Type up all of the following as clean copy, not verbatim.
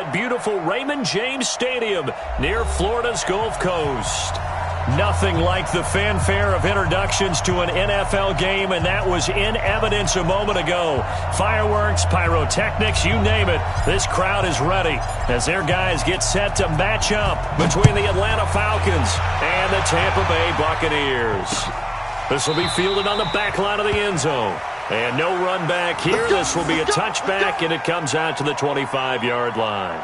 at beautiful Raymond James Stadium near Florida's Gulf Coast. Nothing like the fanfare of introductions to an NFL game, and that was in evidence a moment ago. Fireworks, pyrotechnics, you name it. This crowd is ready as their guys get set to match up between the Atlanta Falcons and the Tampa Bay Buccaneers. This will be fielded on the back line of the end zone. And no run back here. This will be a touchback, and it comes out to the 25-yard line.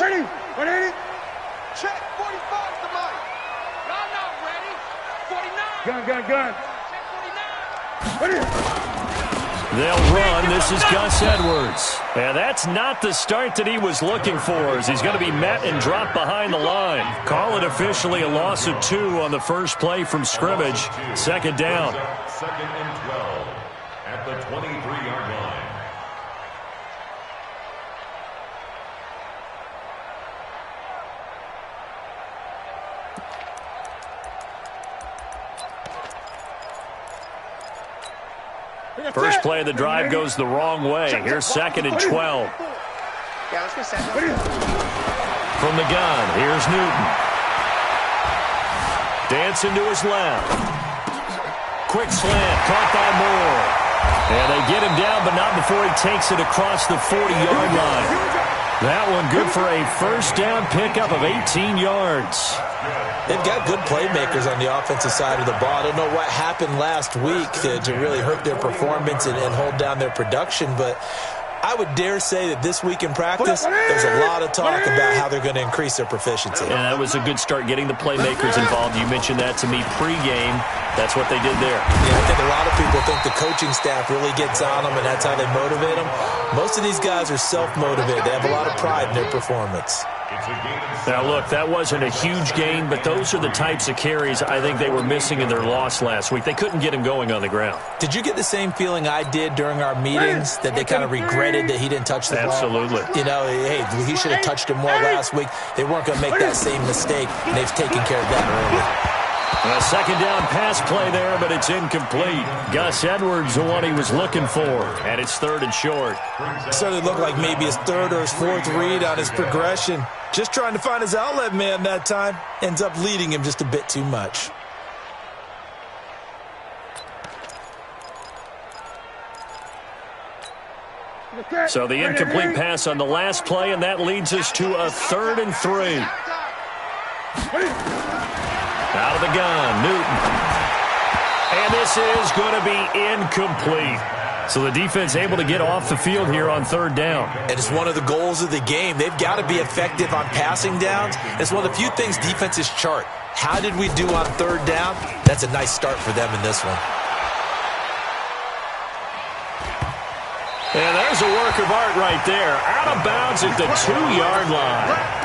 Ready? 180. Check. 45 to Mike. Y'all not ready. 49. Gun. Check 49. Ready? They'll run. This is Gus Edwards. And that's not the start that he was looking for, as he's going to be met and dropped behind the line. Call it officially a loss of 2 on the first play from scrimmage. Second down. Second and 12 at the 23-yard line. First play of the drive goes the wrong way. Here's second and 12. From the gun, here's Newton. Dancing to his left. Quick slant, caught by Moore. And they get him down, but not before he takes it across the 40-yard line. That one good for a first down pickup of 18 yards. They've got good playmakers on the offensive side of the ball. I don't know what happened last week to really hurt their performance and hold down their production, but I would dare say that this week in practice, there's a lot of talk about how they're going to increase their proficiency. And that was a good start, getting the playmakers involved. You mentioned that to me pregame. That's what they did there. Yeah, I think a lot of people think the coaching staff really gets on them, and that's how they motivate them. Most of these guys are self-motivated. They have a lot of pride in their performance. Now, look, that wasn't a huge gain, but those are the types of carries I think they were missing in their loss last week. They couldn't get him going on the ground. Did you get the same feeling I did during our meetings, that they kind of regretted that he didn't touch the ball? Absolutely. You know, hey, he should have touched it more last week. They weren't going to make that same mistake, and they've taken care of that early. A second down pass play there, but it's incomplete. Gus Edwards, the one he was looking for, and it's third and short. It certainly looked like maybe his third or his fourth read on his progression. Just trying to find his outlet man that time. Ends up leading him just a bit too much. So the incomplete pass on the last play, and that leads us to a 3rd and 3. Out of the gun, Newton. And this is going to be incomplete. So the defense able to get off the field here on 3rd down. And it's one of the goals of the game. They've got to be effective on passing downs. It's one of the few things defenses chart. How did we do on 3rd down? That's a nice start for them in this one. And there's a work of art right there. Out of bounds at the 2-yard line.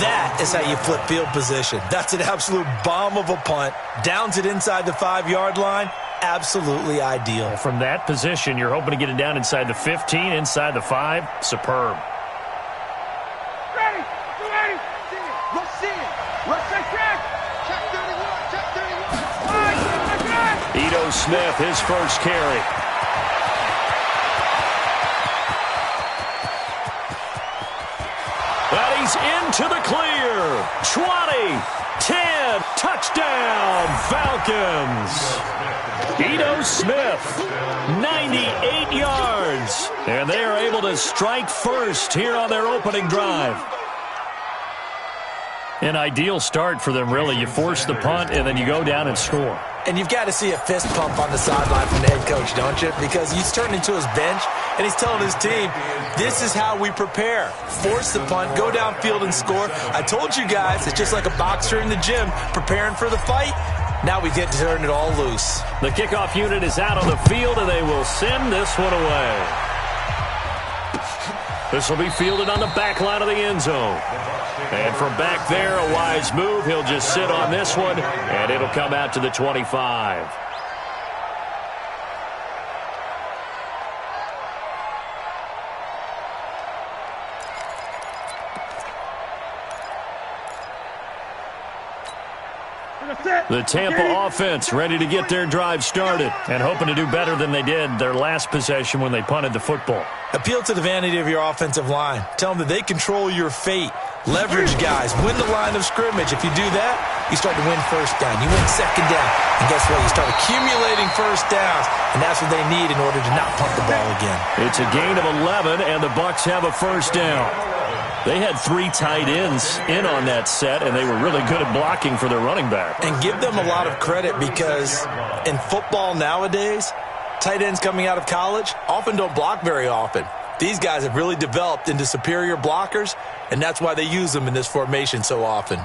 That is how you flip field position. That's an absolute bomb of a punt. Downs it inside the 5-yard line. Absolutely ideal. From that position, you're hoping to get it down inside the 15, inside the 5. Superb. Ready. Rush in. Rush check. Check 31. Ito Smith, his first carry. And he's into the clear. 20, 10, touchdown, Falcons. Ito Smith, 98 yards. And they are able to strike first here on their opening drive. An ideal start for them, really. You force the punt, and then you go down and score. And you've got to see a fist pump on the sideline from the head coach, don't you? Because he's turned into his bench, and he's telling his team, this is how we prepare. Force the punt, go downfield and score. I told you guys, it's just like a boxer in the gym preparing for the fight. Now we get to turn it all loose. The kickoff unit is out on the field, and they will send this one away. This will be fielded on the back line of the end zone. And from back there, a wise move. He'll just sit on this one, and it'll come out to the 25. The Tampa offense ready to get their drive started and hoping to do better than they did their last possession when they punted the football. Appeal to the vanity of your offensive line. Tell them that they control your fate. Leverage guys. Win the line of scrimmage. If you do that, you start to win first down. You win second down. And guess what? You start accumulating first downs, and that's what they need in order to not punt the ball again. It's a gain of 11, and the Bucs have a first down. They had 3 tight ends in on that set, and they were really good at blocking for their running back. And give them a lot of credit because in football nowadays, tight ends coming out of college often don't block very often. These guys have really developed into superior blockers, and that's why they use them in this formation so often.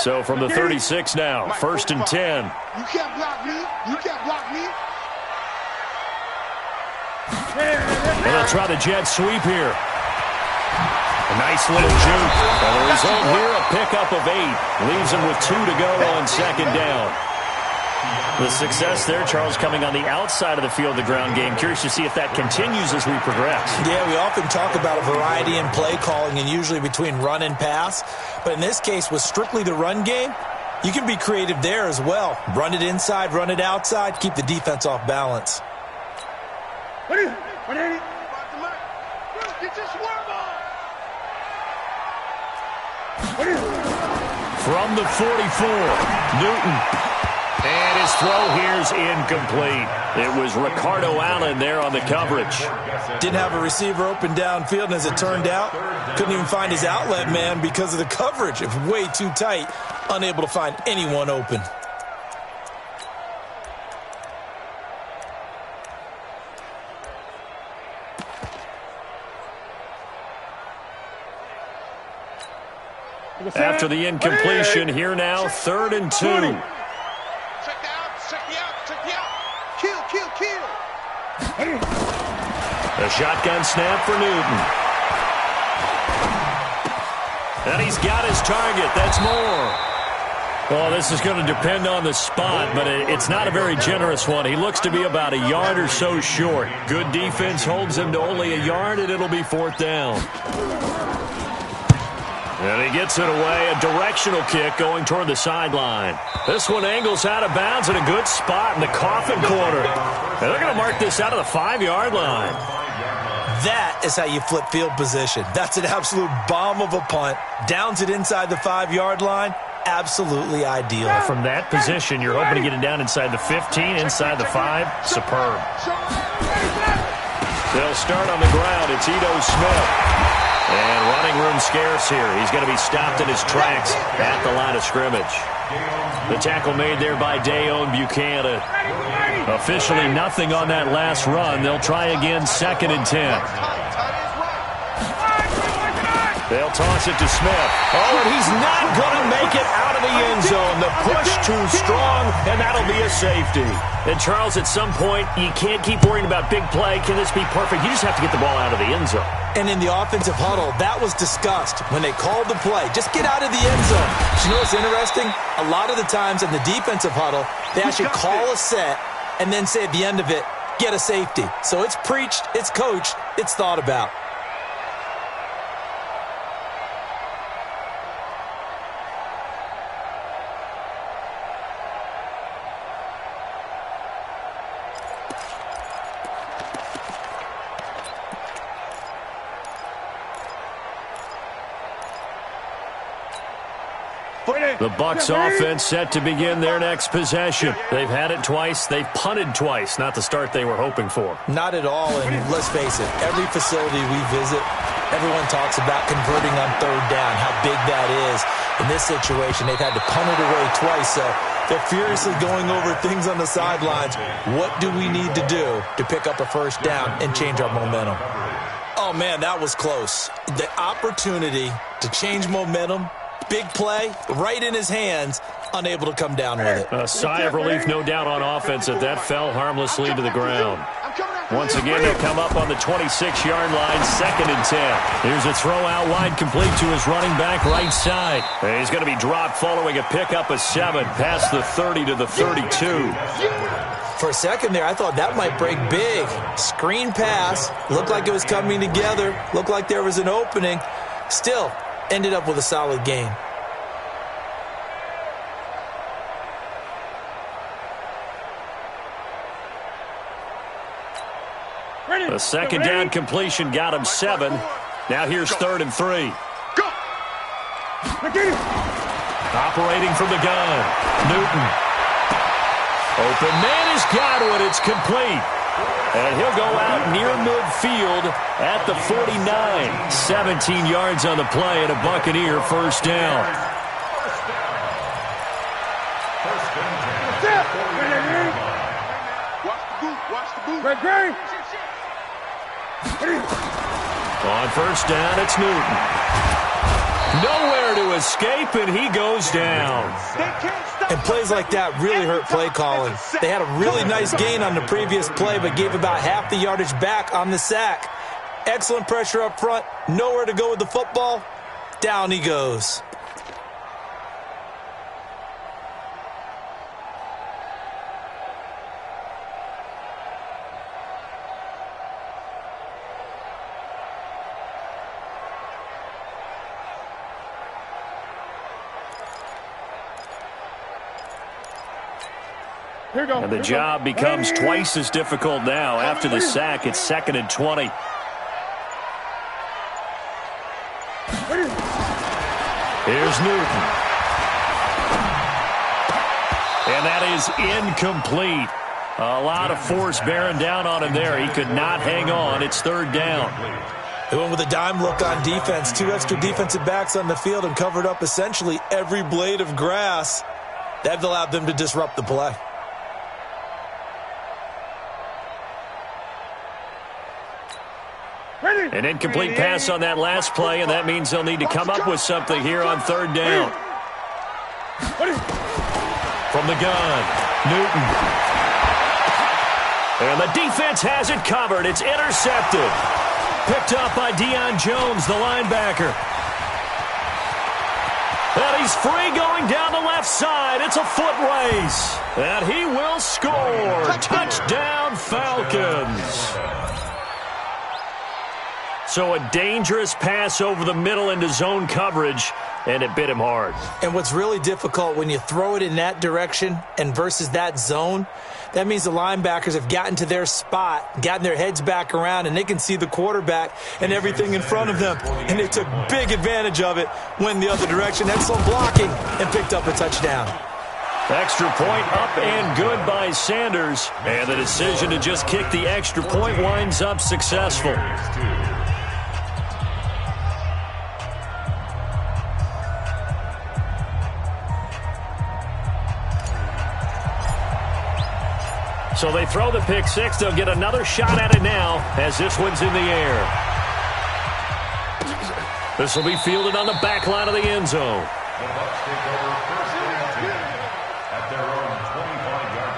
So from the 36 now, 1st and 10. You can't block me. You can't block me. And they'll try the jet sweep here. A nice little juke. And the result here, a pickup of 8. Leaves them with 2 to go on second down. The success there, Charles, coming on the outside of the field, the ground game. Curious to see if that continues as we progress. Yeah, we often talk about a variety in play calling and usually between run and pass. But in this case, with strictly the run game, you can be creative there as well. Run it inside, run it outside, keep the defense off balance. From the 44, Newton. And his throw here's incomplete. It was Ricardo Allen there on the coverage. Didn't have a receiver open downfield, and as it turned out, couldn't even find his outlet man because of the coverage. It was way too tight, unable to find anyone open. After the incompletion, here now, 3rd and 2. Check the out. Kill. A shotgun snap for Newton. And he's got his target. That's more. Well, this is going to depend on the spot, but it's not a very generous one. He looks to be about a yard or so short. Good defense holds him to only a yard, and it'll be 4th down. And he gets it away, a directional kick going toward the sideline. This one angles out of bounds in a good spot in the coffin corner. And they're going to mark this out of the 5-yard line. That is how you flip field position. That's an absolute bomb of a punt. Downs it inside the 5-yard line. Absolutely ideal. From that position, you're hoping to get it down inside the 15, inside the 5. Superb. They'll start on the ground. It's Ito Smith. And running room scarce here. He's going to be stopped in his tracks at the line of scrimmage. The tackle made there by Dayon Buchanan. Officially nothing on that last run. They'll try again, 2nd and 10. They'll toss it to Smith. Oh, and he's not going to make it out of the end zone. The push too strong, and that'll be a safety. And, Charles, at some point, you can't keep worrying about big play. Can this be perfect? You just have to get the ball out of the end zone. And in the offensive huddle, that was discussed when they called the play. Just get out of the end zone. But you know what's interesting? A lot of the times in the defensive huddle, they actually call a set and then say at the end of it, get a safety. So it's preached, it's coached, it's thought about. The Bucs offense set to begin their next possession. They've had it twice. They've punted twice. Not the start they were hoping for. Not at all, and let's face it, every facility we visit, everyone talks about converting on 3rd down, how big that is. In this situation, they've had to punt it away twice, so they're furiously going over things on the sidelines. What do we need to do to pick up a 1st down and change our momentum? Oh, man, that was close. The opportunity to change momentum, big play, right in his hands, unable to come down with it. A sigh of relief, no doubt, on offense that fell harmlessly to the ground. I'm coming out. Once again, they'll come up on the 26-yard line, 2nd and 10. Here's a throw out wide, complete to his running back right side. And he's going to be dropped following a pickup of 7 past the 30 to the 32. For a second there, I thought that might break big. Screen pass. Looked like it was coming together. Looked like there was an opening. Still, ended up with a solid gain. The second down completion got him 7. Now here's 3rd and 3. Go. Operating from the gun, Newton. Open man has got it. It's complete. And he'll go out near midfield at the 49. 17 yards on the play and a Buccaneer first down. Watch the boot. Great. On first down, it's Newton. Nowhere to escape, and he goes down. And plays like that really hurt play calling. They had a really nice gain on the previous play, but gave about half the yardage back on the sack. Excellent pressure up front. Nowhere to go with the football. Down he goes. And the job becomes twice as difficult now. After the sack, it's 2nd and 20. Here's Newton. And that is incomplete. A lot of force bearing down on him there. He could not hang on. It's 3rd down. They went with a dime look on defense. 2 extra defensive backs on the field and covered up essentially every blade of grass. That allowed them to disrupt the play. An incomplete pass on that last play, and that means they'll need to come up with something here on 3rd down. From the gun, Newton. And the defense has it covered. It's intercepted. Picked up by Deion Jones, the linebacker. And he's free going down the left side. It's a foot race. And he will score. Touchdown, Falcons. So a dangerous pass over the middle into zone coverage, and it bit him hard. And what's really difficult when you throw it in that direction and versus that zone, that means the linebackers have gotten to their spot, gotten their heads back around, and they can see the quarterback and everything in front of them. And they took big advantage of it, went the other direction, excellent blocking, and picked up a touchdown. Extra point up and good by Sanders. And the decision to just kick the extra point winds up successful. So they throw the pick six. They'll get another shot at it now as this one's in the air. This will be fielded on the back line of the end zone. The Bucs take over 1st and 10 at their own 25-yard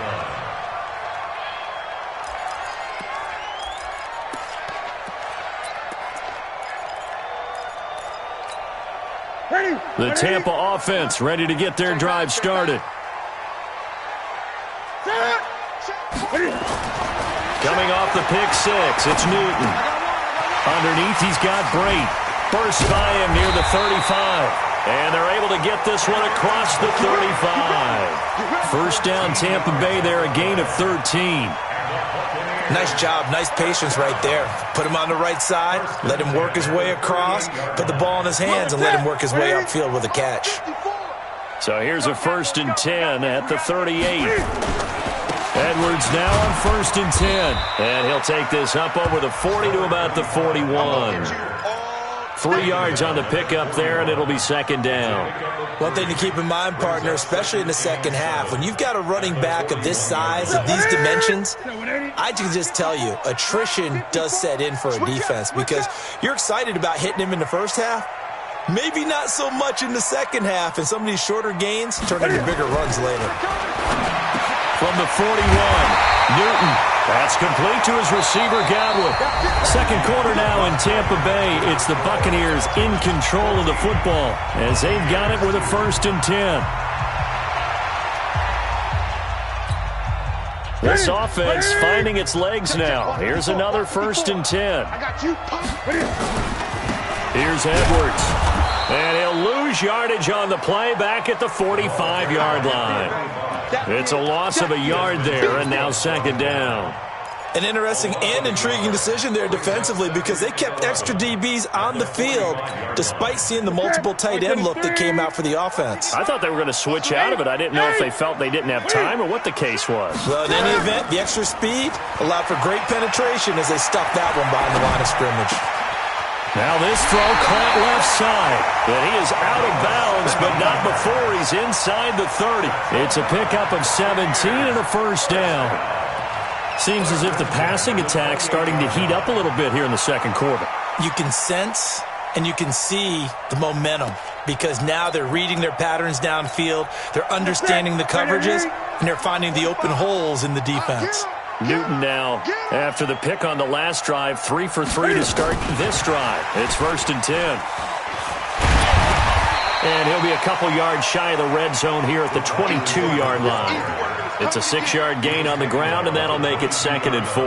line. The Tampa offense ready to get their drive started. Coming off the pick six, it's Newton. Underneath, he's got Brate. Burst by him near the 35. And they're able to get this one across the 35. First down, Tampa Bay there, a gain of 13. Nice job, nice patience right there. Put him on the right side, let him work his way across, put the ball in his hands, and let him work his way upfield with a catch. So here's a 1st and 10 at the 38. Edwards now on 1st and 10. And he'll take this up over the 40 to about the 41. 3 yards on the pickup there, and it'll be 2nd down. One thing to keep in mind, partner, especially in the second half, when you've got a running back of this size, of these dimensions, I can just tell you, attrition does set in for a defense because you're excited about hitting him in the first half. Maybe not so much in the second half, and some of these shorter gains turn into bigger runs later. From the 41, Newton That's complete to his receiver, Godwin. Second quarter now in Tampa Bay. It's the Buccaneers in control of the football as they've got it with a 1st and 10. This offense finding its legs now. Here's another 1st and 10. Here's Edwards. And he'll lose yardage on the play back at the 45-yard line. It's a loss of a yard there, and now 2nd down. An interesting and intriguing decision there defensively because they kept extra DBs on the field despite seeing the multiple tight end look that came out for the offense. I thought they were going to switch out of it. I didn't know if they felt they didn't have time or what the case was. Well, in any event, the extra speed allowed for great penetration as they stuffed that one behind the line of scrimmage. Now this throw caught left side. But he is out of bounds, but not before he's inside the 30. It's a pickup of 17 and a 1st down. Seems as if the passing attack's starting to heat up a little bit here in the 2nd quarter. You can sense and you can see the momentum because now they're reading their patterns downfield, they're understanding the coverages, and they're finding the open holes in the defense. Newton now, after the pick on the last drive, 3 for 3 to start this drive. It's 1st and 10. And he'll be a couple yards shy of the red zone here at the 22-yard line. It's a 6-yard gain on the ground, and that'll make it 2nd and 4.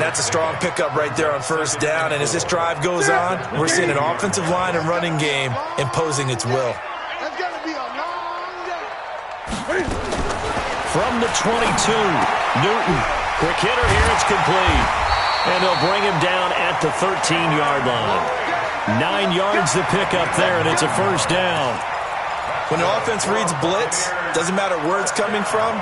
That's a strong pickup right there on 1st down, and as this drive goes on, we're seeing an offensive line and running game imposing its will. That's going to be a long day. From the 22, Newton. Quick hitter here, it's complete. And they'll bring him down at the 13-yard line. 9 yards to pick up there, and it's a 1st down. When the offense reads blitz, doesn't matter where it's coming from,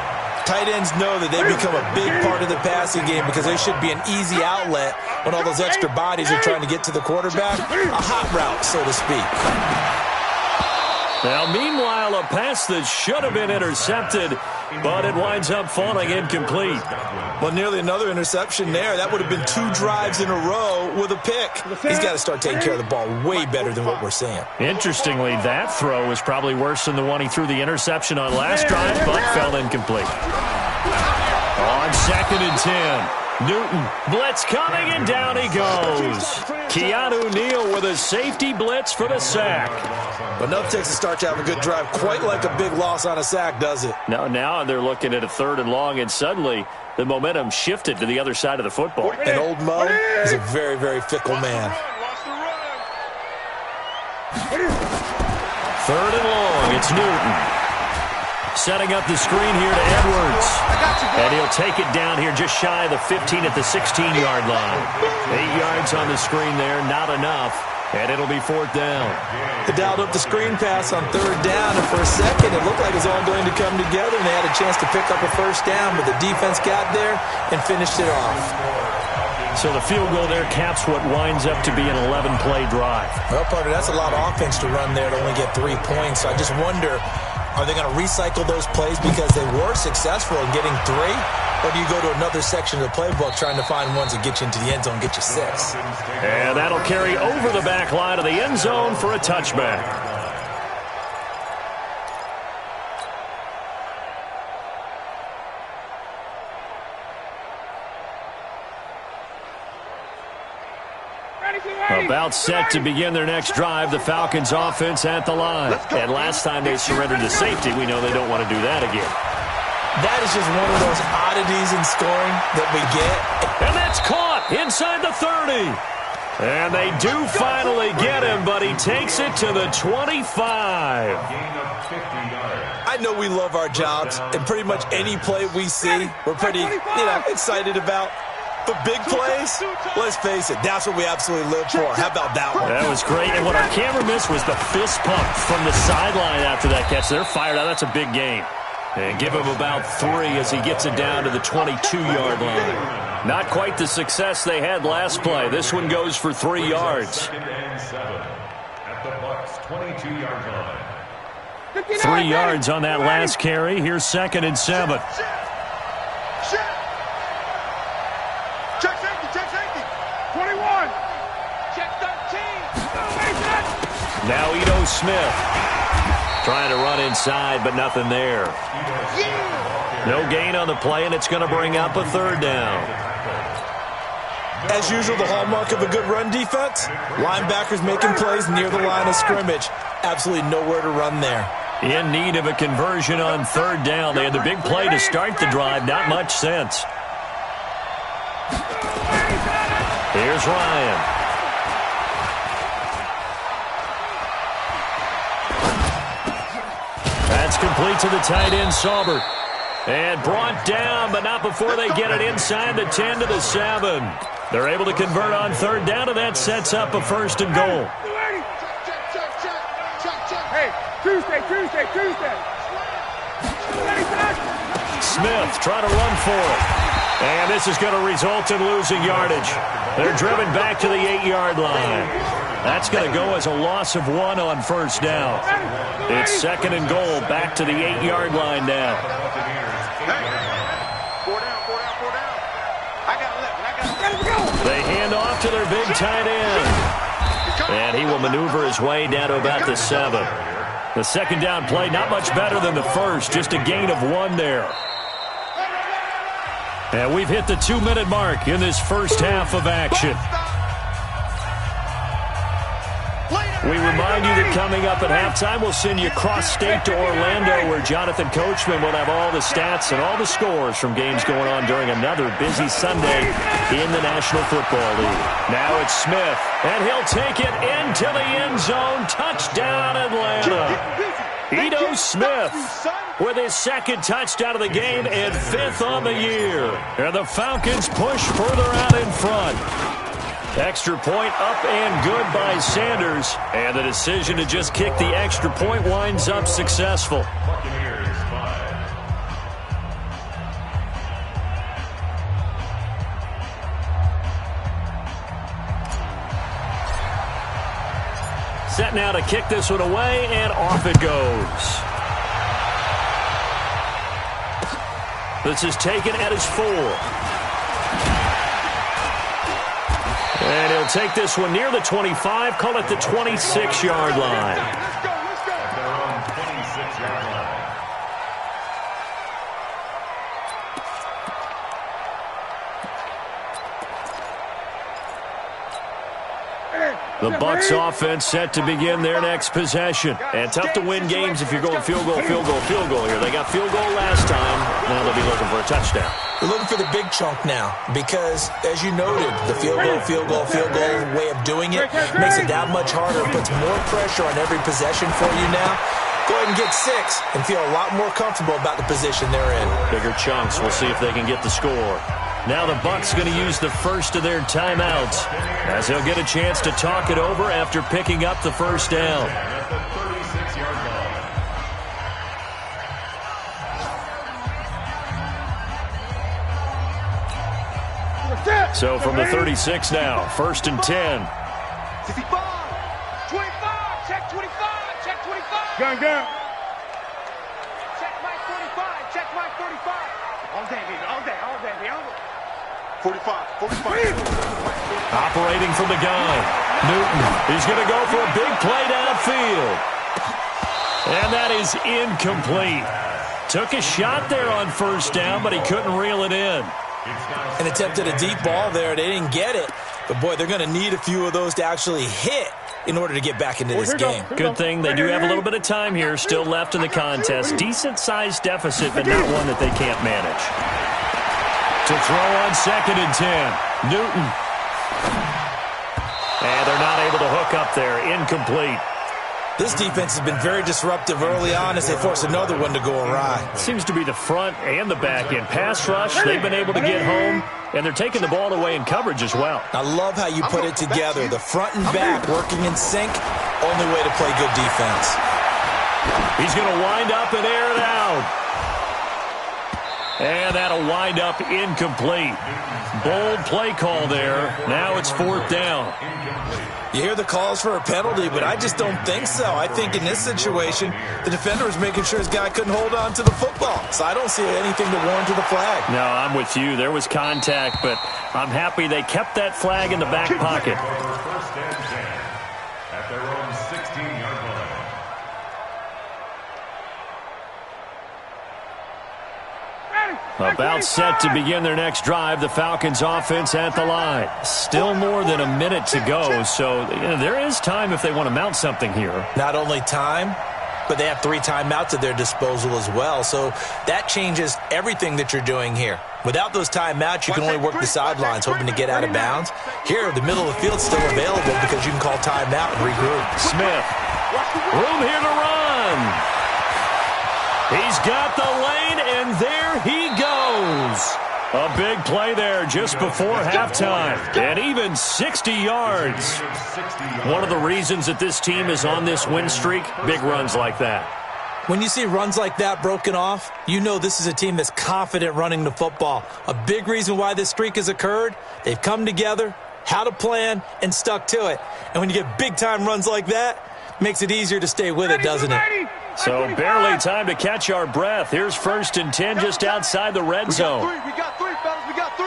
tight ends know that they become a big part of the passing game because they should be an easy outlet when all those extra bodies are trying to get to the quarterback. A hot route, so to speak. Now, meanwhile, a pass that should have been intercepted, but it winds up falling incomplete. Well, nearly another interception there. That would have been 2 drives in a row with a pick. He's got to start taking care of the ball way better than what we're seeing. Interestingly, that throw was probably worse than the one he threw the interception on last drive, but fell incomplete. On 2nd and 10. Newton, blitz coming, and down he goes. Keanu Neal with a safety blitz for the sack. But enough takes to start to have a good drive, quite like a big loss on a sack, does it? Now they're looking at a 3rd and long, and suddenly the momentum shifted to the other side of the football. And old Mo is a very, very fickle man. 3rd and long, it's Newton. Setting up the screen here to Edwards. And he'll take it down here just shy of the 15 at the 16-yard line. 8 yards on the screen there, not enough. And it'll be 4th down. They dialed up the screen pass on 3rd down, and for a second it looked like it was all going to come together, and they had a chance to pick up a 1st down, but the defense got there and finished it off. So the field goal there caps what winds up to be an 11-play drive. Well, partner, that's a lot of offense to run there to only get 3 points. So I just wonder, are they going to recycle those plays because they were successful in getting 3? Or do you go to another section of the playbook trying to find ones that get you into the end zone, get you 6? And that'll carry over the back line of the end zone for a touchback. About set to begin their next drive, the Falcons offense at the line. And last time they surrendered to safety, we know they don't want to do that again. That is just one of those oddities in scoring that we get. And that's caught inside the 30. And they do finally get him, but he takes it to the 25. I know we love our jobs, and pretty much any play we see, we're pretty, excited about. But big plays, let's face it, that's what we absolutely live for. How about that one? That was great. And what our camera missed was the fist pump from the sideline after that catch. They're fired out. That's a big game. And give him about 3 as he gets it down to the 22-yard line. Not quite the success they had last play. This one goes for 3 yards. At the Bucs 22-yard line. 3 yards on that last carry. Here's 2nd and 7. Check safety. 21. Check 13. Now Ito Smith Trying to run inside, but nothing there. No gain on the play, and it's going to bring up a third down. As usual, the hallmark of a good run defense, linebackers making plays near the line of scrimmage. Absolutely nowhere to run there. In need of a conversion on third down. They had the big play to start the drive. Not much sense. Here's Ryan. That's complete to the tight end, Saubert. And brought down, but not before they get it inside the 10 to the 7. They're able to convert on third down, and that sets up a first and goal. Hey, Tuesday. Smith trying to run for it. And this is going to result in losing yardage. They're driven back to the 8-yard line. That's going to go as a loss of 1 on first down. It's second and goal, back to the 8-yard line now. Four down. I got 11. They hand off to their big tight end. And he will maneuver his way down to about the 7. The second down play, not much better than the first, just a gain of 1 there. And we've hit the 2-minute mark in this first half of action. We remind you that coming up at halftime, we'll send you cross-state to Orlando, where Jonathan Coachman will have all the stats and all the scores from games going on during another busy Sunday in the National Football League. Now it's Smith, and he'll take it into the end zone. Touchdown, Atlanta. Ito Smith with his second touchdown of the game and 5th on the year. And the Falcons push further out in front. Extra point up and good by Sanders. And the decision to just kick the extra point winds up successful. Set now to kick this one away, and off it goes. This is taken at his 4. And he'll take this one near the 25, call it the 26-yard line. Let's go. At their own 26-yard line. The Bucs offense set to begin their next possession. And tough to win games if you're going field goal here. They got field goal last time. Now they'll be looking for a touchdown. They're looking for the big chunk now because, as you noted, the field goal way of doing it makes it that much harder, puts more pressure on every possession for you now. Go ahead and get 6 and feel a lot more comfortable about the position they're in. Bigger chunks. We'll see if they can get the score. Now the Bucs going to use the first of their timeouts as they'll get a chance to talk it over after picking up the first down. At the 36-yard line. So from the 36 now, 1st and 10. 55, 25, check 25, check 25. Gun. Check my 45, check my 45. All day, baby, all day. 45. Operating from the gun. Newton, he's going to go for a big play downfield. And that is incomplete. Took a shot there on first down, but he couldn't reel it in. And attempted a deep ball there. They didn't get it. But, boy, they're going to need a few of those to actually hit in order to get back into this game. Good thing they do have a little bit of time here still left in the contest. Decent-sized deficit, but not one that they can't manage. To throw on 2nd and 10. Newton. And they're not able to hook up there. Incomplete. This defense has been very disruptive early on as they force another one to go awry. Seems to be the front and the back end. Pass rush, they've been able to get home, and they're taking the ball away in coverage as well. I love how you put it together. The front and back working in sync. Only way to play good defense. He's going to wind up and air it out. And that'll wind up incomplete. Bold play call there. Now it's 4th down. You hear the calls for a penalty, but I just don't think so. I think in this situation, the defender was making sure his guy couldn't hold on to the football. So I don't see anything to warrant to the flag. No, I'm with you. There was contact, but I'm happy they kept that flag in the back pocket. First and 10 at their own 16-yard line. About set to begin their next drive, the Falcons offense at the line. Still more than a minute to go, so there is time if they want to mount something here. Not only time, but they have 3 timeouts at their disposal as well, so that changes everything that you're doing here. Without those timeouts, you can only work the sidelines, hoping to get out of bounds. Here, the middle of the field's still available because you can call timeout and regroup. Smith, room here to run. He's got the lane, and there he goes. A big play there just before halftime, and even 60 yards. One of the reasons that this team is on this win streak, big runs like that. When you see runs like that broken off, you know this is a team that's confident running the football. A big reason why this streak has occurred, they've come together, had a plan, and stuck to it. And when you get big-time runs like that, it makes it easier to stay with it, doesn't it? So barely time to catch our breath. Here's 1st and 10 just outside the red zone. We got three, fellas. We got 3.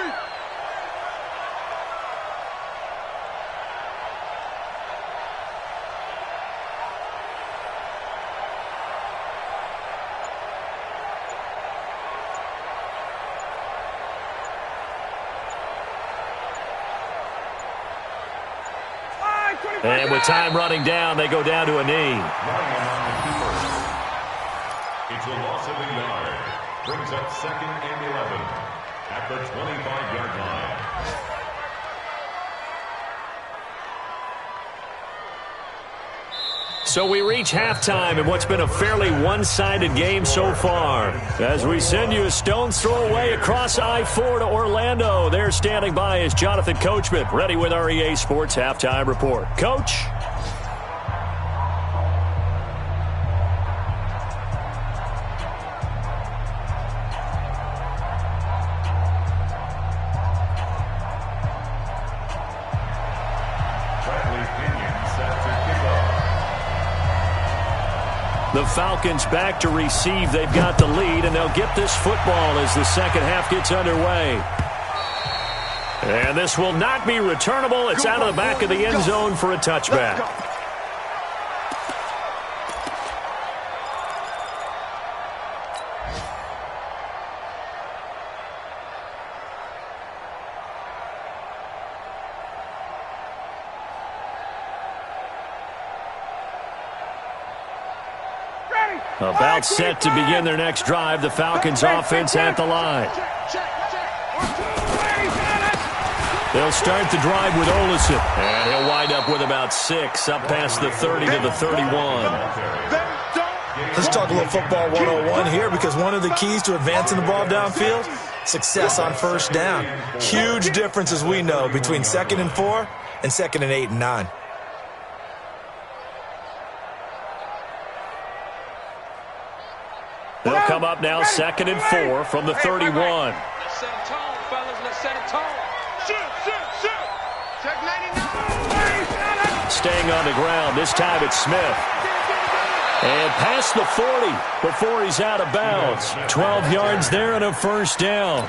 And with time running down, they go down to a knee. It's a loss of a yard. Brings up 2nd and 11 at the 25-yard line. So we reach halftime in what's been a fairly one-sided game so far. As we send you a stone's throw away across I-4 to Orlando. There standing by is Jonathan Coachman, ready with our EA Sports Halftime Report. Coach? The Falcons back to receive. They've got the lead, and they'll get this football as the second half gets underway. And this will not be returnable. It's out of the back of the end zone for a touchback. About set to begin their next drive, the Falcons offense at the line. They'll start the drive with Olsen, and he'll wind up with about 6, up past the 30 to the 31. Let's talk a little football 101 here, because one of the keys to advancing the ball downfield, success on first down. Huge difference, as we know, between 2nd and 4 and 2nd and 8 and 9. They'll come up now 2nd and 4 from the 31. Let's set a tone, fellas. Let's set a tone. Shoot. Check 99. Staying on the ground. This time it's Smith. And past the 40 before he's out of bounds. 12 yards there and a first down.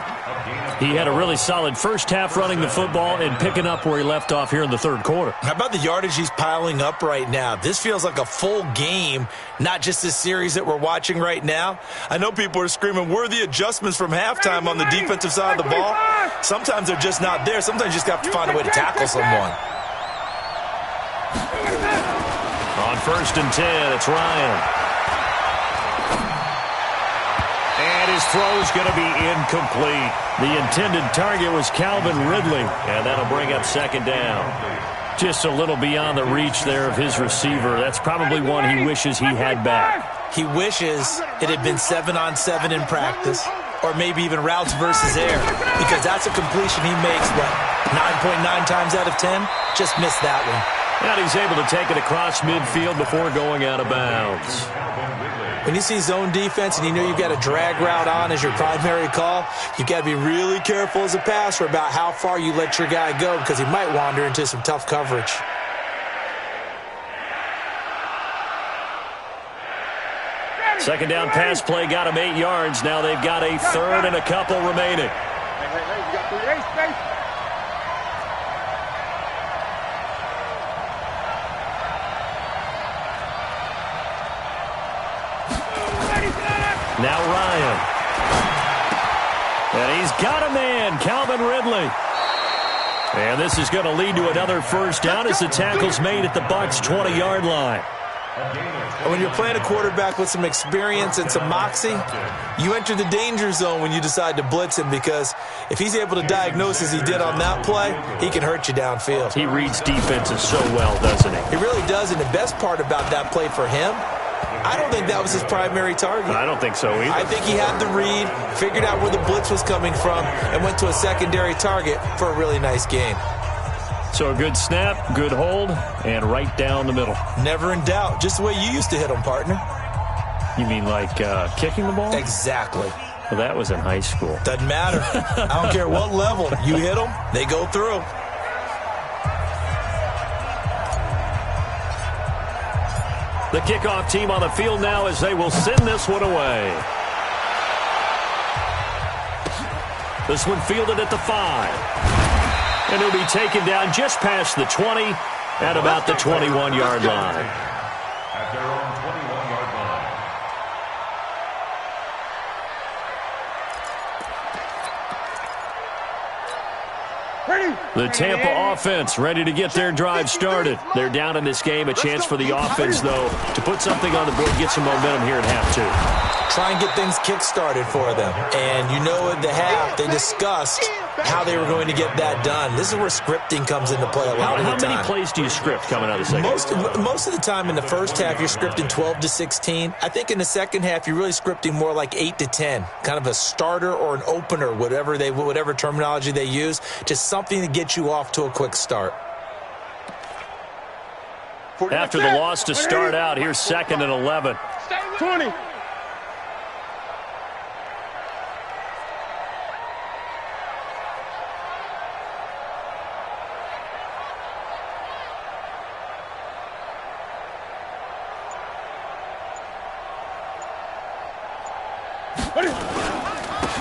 He had a really solid first half running the football and picking up where he left off here in the third quarter. How about the yardage he's piling up right now? This feels like a full game, not just this series that we're watching right now. I know people are screaming, where are the adjustments from halftime on the defensive side of the ball? Sometimes they're just not there. Sometimes you just have to find a way to tackle someone. On 1st and 10, it's Ryan. And his throw's going to be incomplete. The intended target was Calvin Ridley, and that'll bring up 2nd down. Just a little beyond the reach there of his receiver. That's probably one he wishes he had back. He wishes it had been 7-on-7 in practice, or maybe even routes versus air, because that's a completion he makes, 9.9 times out of 10? Just missed that one. And he's able to take it across midfield before going out of bounds. When you see zone defense and you know you've got a drag route on as your primary call, you've got to be really careful as a passer about how far you let your guy go, because he might wander into some tough coverage. Second down pass play got him 8 yards. Now they've got a third and a couple remaining. Hey, you got 3 space. Now Ryan. And he's got a man, Calvin Ridley. And this is going to lead to another first down as the tackle's made at the Bucs' 20-yard line. When you're playing a quarterback with some experience and some moxie, you enter the danger zone when you decide to blitz him, because if he's able to diagnose as he did on that play, he can hurt you downfield. He reads defenses so well, doesn't he? He really does, and the best part about that play for him, I don't think that was his primary target. I don't think so either. I think he had the read, figured out where the blitz was coming from, and went to a secondary target for a really nice gain. So a good snap, good hold, and right down the middle. Never in doubt. Just the way you used to hit them, partner. You mean like kicking the ball? Exactly. Well, that was in high school. Doesn't matter. I don't care what level. You hit them, they go through. The kickoff team on the field now as they will send this one away. This one fielded at the 5. And he'll be taken down just past the 20 at about the 21-yard line. At their own 21-yard line. The Tampa offense ready to get their drive started. They're down in this game. A chance for the offense, though, to put something on the board, get some momentum here at half 2. Try and get things kick-started for them. And you know at the half, they discussed how they were going to get that done. This is where scripting comes into play a lot of the time. How many plays do you script coming out of the second? Most of the time in the first half, you're scripting 12 to 16. I think in the second half, you're really scripting more like 8 to 10. Kind of a starter or an opener, whatever terminology they use. Just something to get you off to a quick start. After the loss to start out, here's 2nd and 11. 20.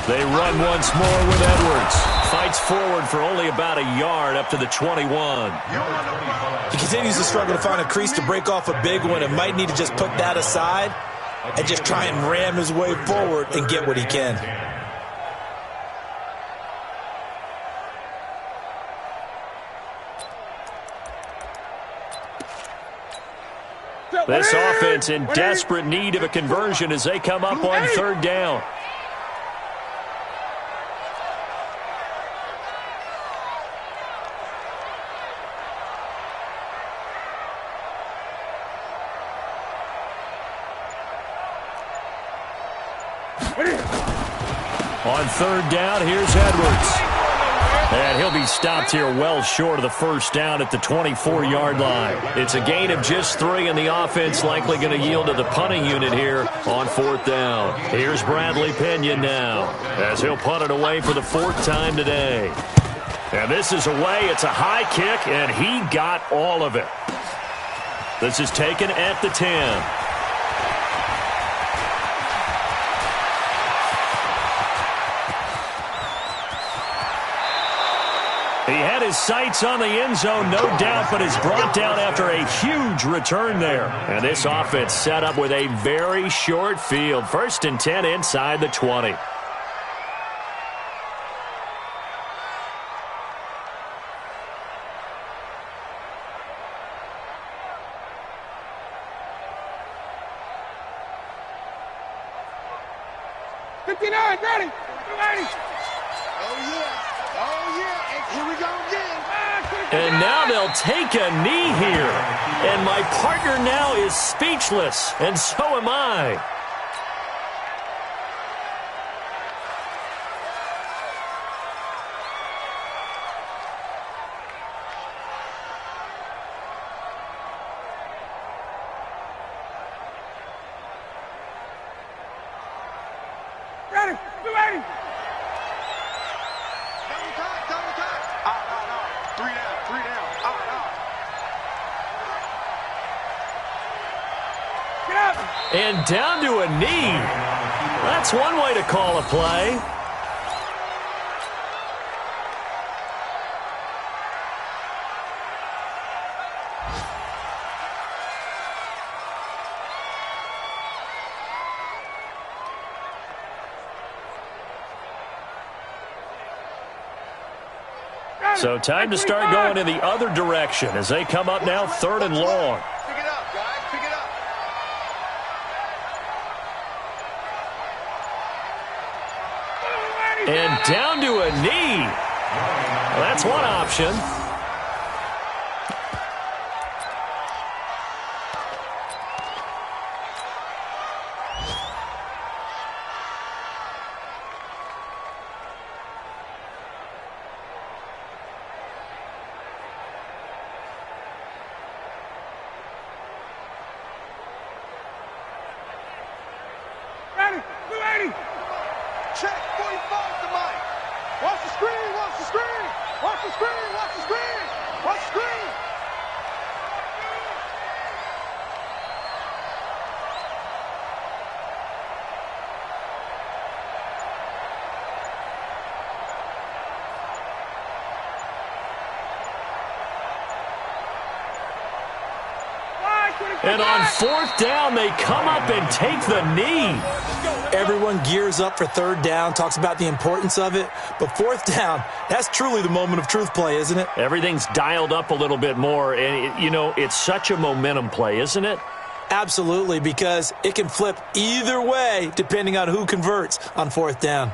They run once more with Edwards. Fights forward for only about a yard up to the 21. He continues to struggle to find a crease to break off a big one, and might need to just put that aside and just try and ram his way forward and get what he can. This offense in desperate need of a conversion as they come up on 3rd down. On 3rd down, here's Edwards. And he'll be stopped here well short of the first down at the 24-yard line. It's a gain of just 3, and the offense likely going to yield to the punting unit here on 4th down. Here's Bradley Pinion now as he'll punt it away for the 4th time today. And this is away. It's a high kick, and he got all of it. This is taken at the 10. He had his sights on the end zone, no doubt, but is brought down after a huge return there. And this offense set up with a very short field. 1st and 10 inside the 20. Ready. Oh, yeah. Oh, yeah. And here we go again. And now they'll take a knee here. And my partner now is speechless, and so am I. Ready. Ready. And down to a knee. That's one way to call a play. So time to start going in the other direction as they come up now 3rd and long. Pick it up, guys. Pick it up. And down to a knee. Well, that's one option. Check 45 to Mike. Watch the screen, watch the screen. Watch the screen, watch the screen. Watch the screen. And on 4th down, they come up and take the knee. Everyone gears up for 3rd down, talks about the importance of it. But 4th down, that's truly the moment of truth play, isn't it? Everything's dialed up a little bit more. And, it's such a momentum play, isn't it? Absolutely, because it can flip either way depending on who converts on 4th down.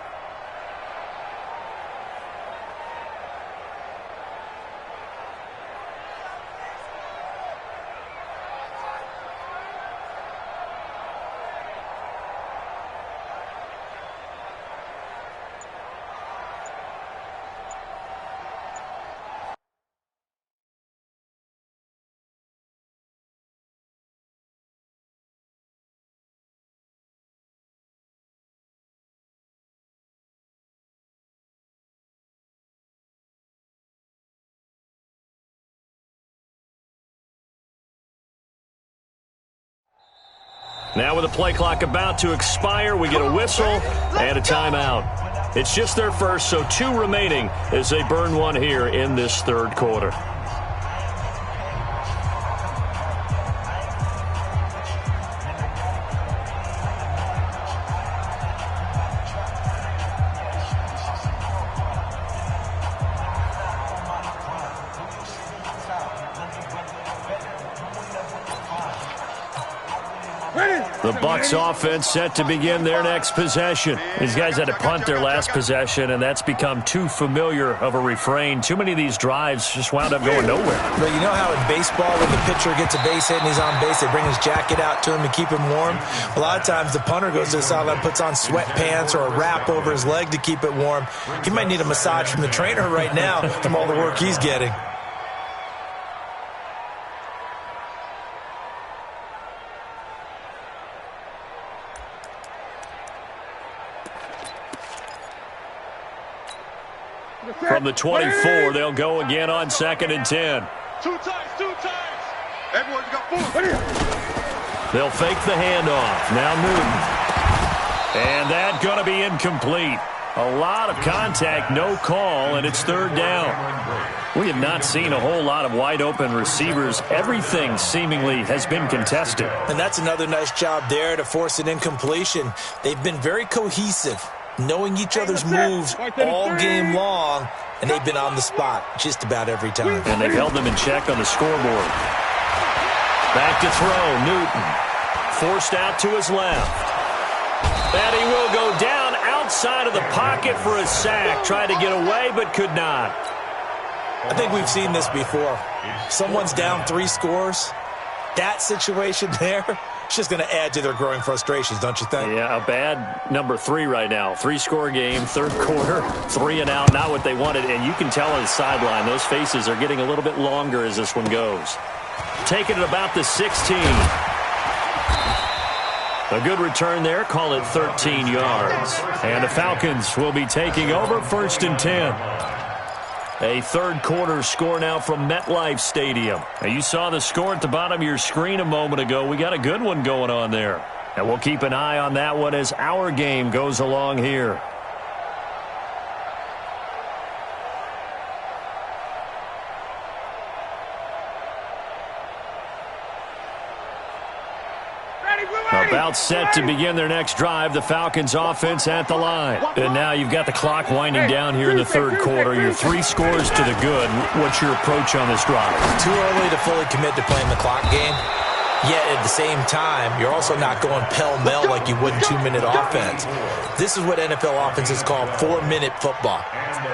Now with the play clock about to expire, we get a whistle and a timeout. It's just their first, so 2 remaining as they burn one here in this 3rd quarter. The Bucs offense set to begin their next possession. These guys had to punt their last possession, and that's become too familiar of a refrain. Too many of these drives just wound up going nowhere. But you know how in baseball, when the pitcher gets a base hit and he's on base, they bring his jacket out to him to keep him warm? A lot of times the punter goes to the sideline, puts on sweatpants or a wrap over his leg to keep it warm. He might need a massage from the trainer right now from all the work he's getting. From the 24, they'll go again on 2nd and 10. 2 times, 2 times. Everyone's got 4. They'll fake the handoff. Now Newton. And that's going to be incomplete. A lot of contact, no call, and it's 3rd down. We have not seen a whole lot of wide-open receivers. Everything seemingly has been contested. And that's another nice job there to force an incompletion. They've been very cohesive, knowing each other's moves all game long, and they've been on the spot just about every time. And they've held them in check on the scoreboard. Back to throw, Newton. Forced out to his left. And he will go down outside of the pocket for a sack. Tried to get away, but could not. I think we've seen this before. Someone's down 3 scores. That situation there, it's just going to add to their growing frustrations, don't you think? Yeah, a bad number 3 right now. 3-score game, 3rd quarter, 3 and out, not what they wanted. And you can tell on the sideline, those faces are getting a little bit longer as this one goes. Taking it about the 16. A good return there, call it 13 yards. And the Falcons will be taking over 1st and 10. A 3rd quarter score now from MetLife Stadium. Now, you saw the score at the bottom of your screen a moment ago. We got a good one going on there. And we'll keep an eye on that one as our game goes along here. About set to begin their next drive, the Falcons offense at the line. And now you've got the clock winding down here in the third quarter. Your 3 scores to the good. What's your approach on this drive? Too early to fully commit to playing the clock game. Yet at the same time, you're also not going pell-mell like you would in 2-minute offense. This is what NFL offenses call 4-minute football.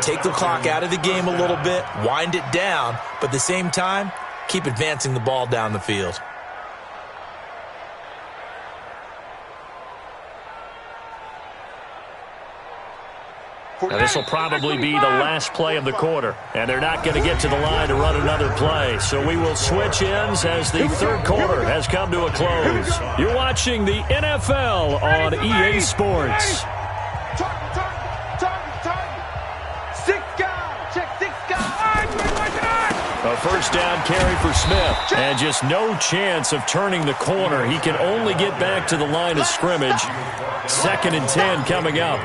Take the clock out of the game a little bit, wind it down, but at the same time, keep advancing the ball down the field. Now, this will probably be the last play of the quarter, and they're not going to get to the line to run another play. So we will switch ends as the third quarter has come to a close. You're watching the NFL on EA Sports. A first down carry for Smith, and just no chance of turning the corner. He can only get back to the line of scrimmage. 2nd and 10 coming up.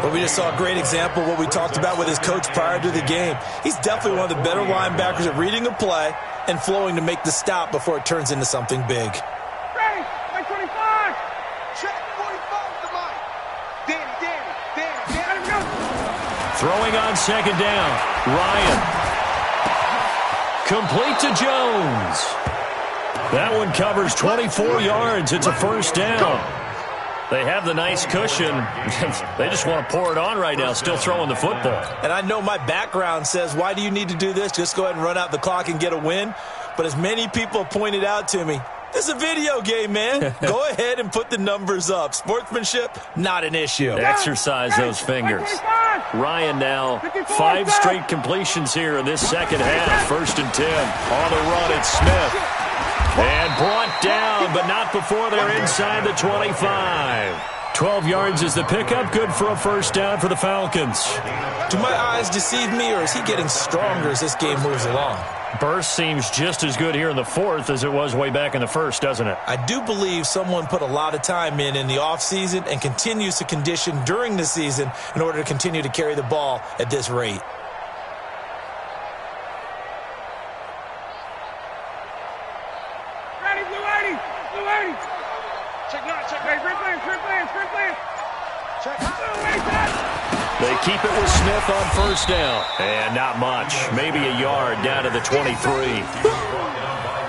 But we just saw a great example of what we talked about with his coach prior to the game. He's definitely one of the better linebackers at reading a play and flowing to make the stop before it turns into something big. Ready, like 25. Check 45 to Mike. Danny. Go. Throwing on 2nd down. Ryan. Complete to Jones. That one covers 24 yards. It's a first down. They have the nice cushion. They just want to pour it on right now, still throwing the football. And I know my background says, why do you need to do this? Just go ahead and run out the clock and get a win. But as many people have pointed out to me, this is a video game, man. Go ahead and put the numbers up. Sportsmanship, not an issue. Exercise those fingers. Ryan now 5 straight completions here in this second half. 1st and 10. On the run, it's Smith. And brought down, but not before they're inside the 25. 12 yards is the pickup. Good for a first down for the Falcons. Do my eyes deceive me, or is he getting stronger as this game moves along? Burst seems just as good here in the 4th as it was way back in the 1st, doesn't it? I do believe someone put a lot of time in the offseason and continues to condition during the season in order to continue to carry the ball at this rate. They keep it with Smith on first down. And not much. Maybe a yard down to the 23.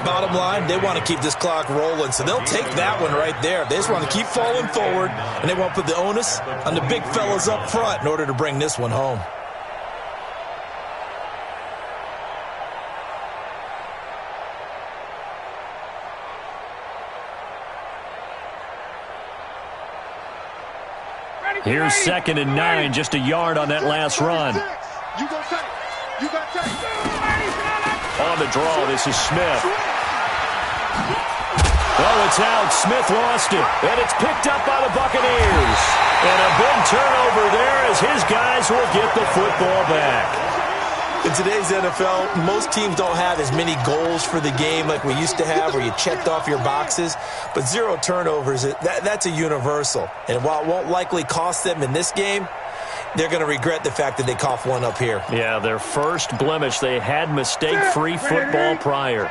Bottom line, they want to keep this clock rolling, so they'll take that one right there. They just want to keep falling forward, and they want to put the onus on the big fellas up front in order to bring this one home. Here's 2nd and 9, just a yard on that last run. On the draw, this is Smith. Oh, it's out. Smith lost it, and it's picked up by the Buccaneers. And a big turnover there as his guys will get the football back. In today's NFL, most teams don't have as many goals for the game like we used to have where you checked off your boxes. But 0 turnovers, that's a universal. And while it won't likely cost them in this game, they're going to regret the fact that they coughed one up here. Yeah, their first blemish. They had mistake-free football prior.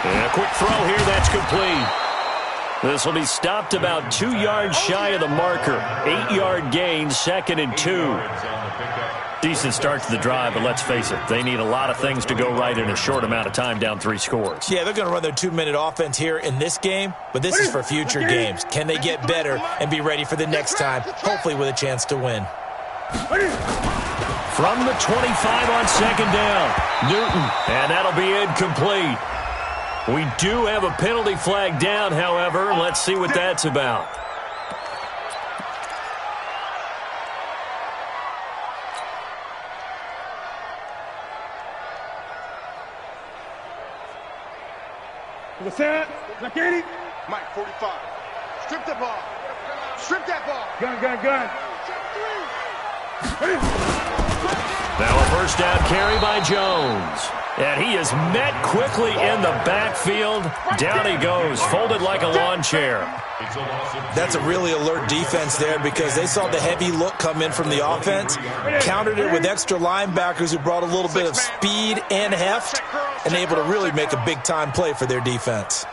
And a quick throw here, that's complete. This will be stopped about 2 yards shy of the marker. 8-yard gain, 2nd and 2. Decent start to the drive, but let's face it, they need a lot of things to go right in a short amount of time, down 3 scores. Yeah, they're going to run their 2-minute offense here in this game, but this is for future games. Can they get better and be ready for the next time, hopefully with a chance to win? From the 25 on 2nd down, Newton, and that'll be incomplete. We do have a penalty flag down, however. Let's see what that's about. The set. Zakini. Mike, 45. Strip the ball. Strip that ball. Gun. Now a first down carry by Jones. And he is met quickly in the backfield. Down he goes, folded like a lawn chair. That's a really alert defense there because they saw the heavy look come in from the offense, countered it with extra linebackers who brought a little bit of speed and heft, and able to really make a big-time play for their defense.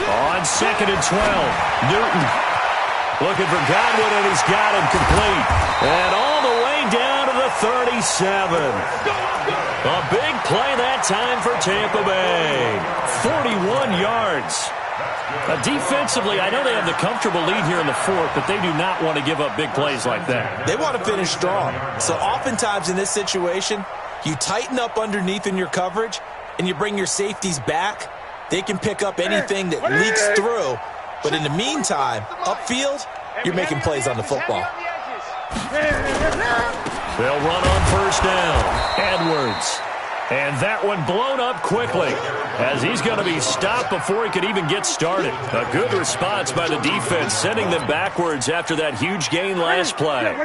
On 2nd and 12, Newton looking for Godwin, and he's got him complete. And all the way down to the 37. A big play that time for Tampa Bay. 41 yards. Defensively, I know they have the comfortable lead here in the fourth, but they do not want to give up big plays like that. They want to finish strong. So oftentimes in this situation, you tighten up underneath in your coverage, and you bring your safeties back. They can pick up anything that leaks through. But in the meantime, upfield, you're making plays on the football. They'll run on first down. Edwards. And that one blown up quickly as he's going to be stopped before he could even get started. A good response by the defense, sending them backwards after that huge gain last play.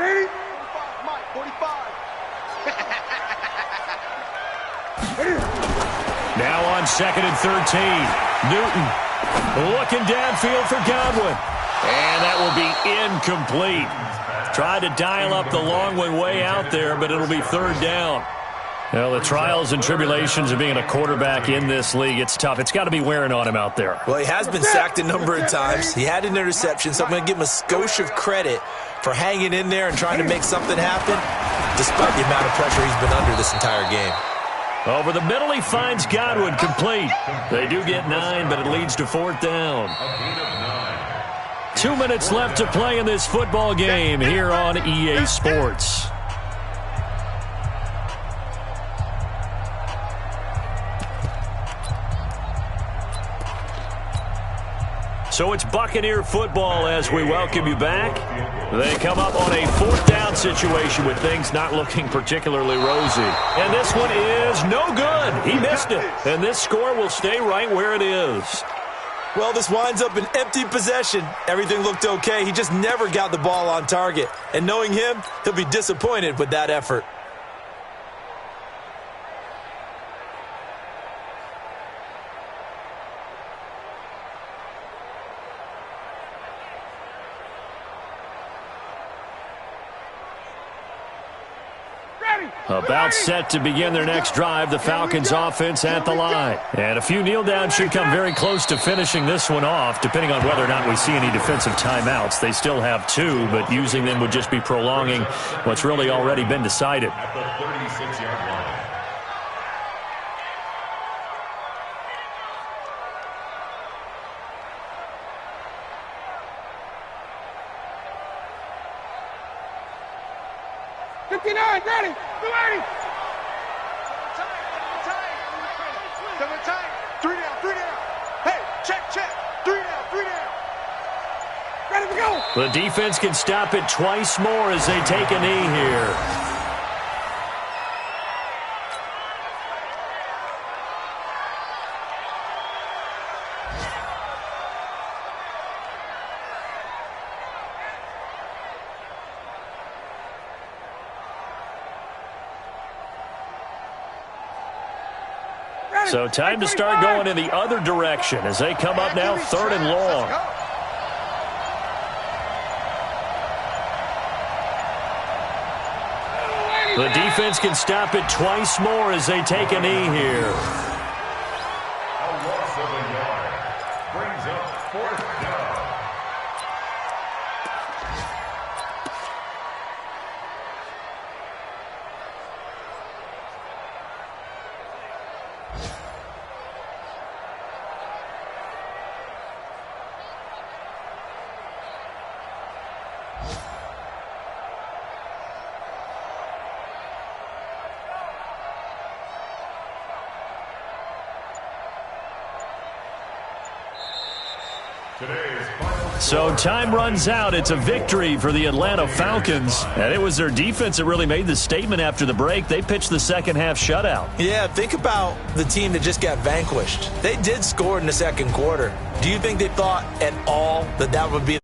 Now on 2nd and 13, Newton looking downfield for Godwin. And that will be incomplete. Tried to dial up the long one way out there, but it'll be 3rd down. Well, the trials and tribulations of being a quarterback in this league, it's tough. It's got to be wearing on him out there. Well, he has been sacked a number of times. He had an interception, so I'm going to give him a skosh of credit for hanging in there and trying to make something happen, despite the amount of pressure he's been under this entire game. Over the middle, he finds Godwin complete. They do get 9, but it leads to 4th down. 2 minutes left to play in this football game here on EA Sports. So it's Buccaneer football as we welcome you back. They come up on a 4th down situation with things not looking particularly rosy. And this one is no good. He missed it. And this score will stay right where it is. Well, this winds up an empty possession. Everything looked okay. He just never got the ball on target. And knowing him, he'll be disappointed with that effort. About set to begin their next drive, the Falcons offense at the line. And a few kneel downs should come very close to finishing this one off, depending on whether or not we see any defensive timeouts. They still have 2, but using them would just be prolonging what's really already been decided. At the 36-yard line. Ready? Ready? 3 down. Hey, check. 3 down. Ready to go. The defense can stop it twice more as they take a knee here. So time to start going in the other direction as they come up now 3rd and long. The defense can stop it twice more as they take a knee here. A loss of a yard. Brings up 4th down. So time runs out. It's a victory for the Atlanta Falcons. And it was their defense that really made the statement after the break. They pitched the second half shutout. Yeah, think about the team that just got vanquished. They did score in the second quarter. Do you think they thought at all that that would be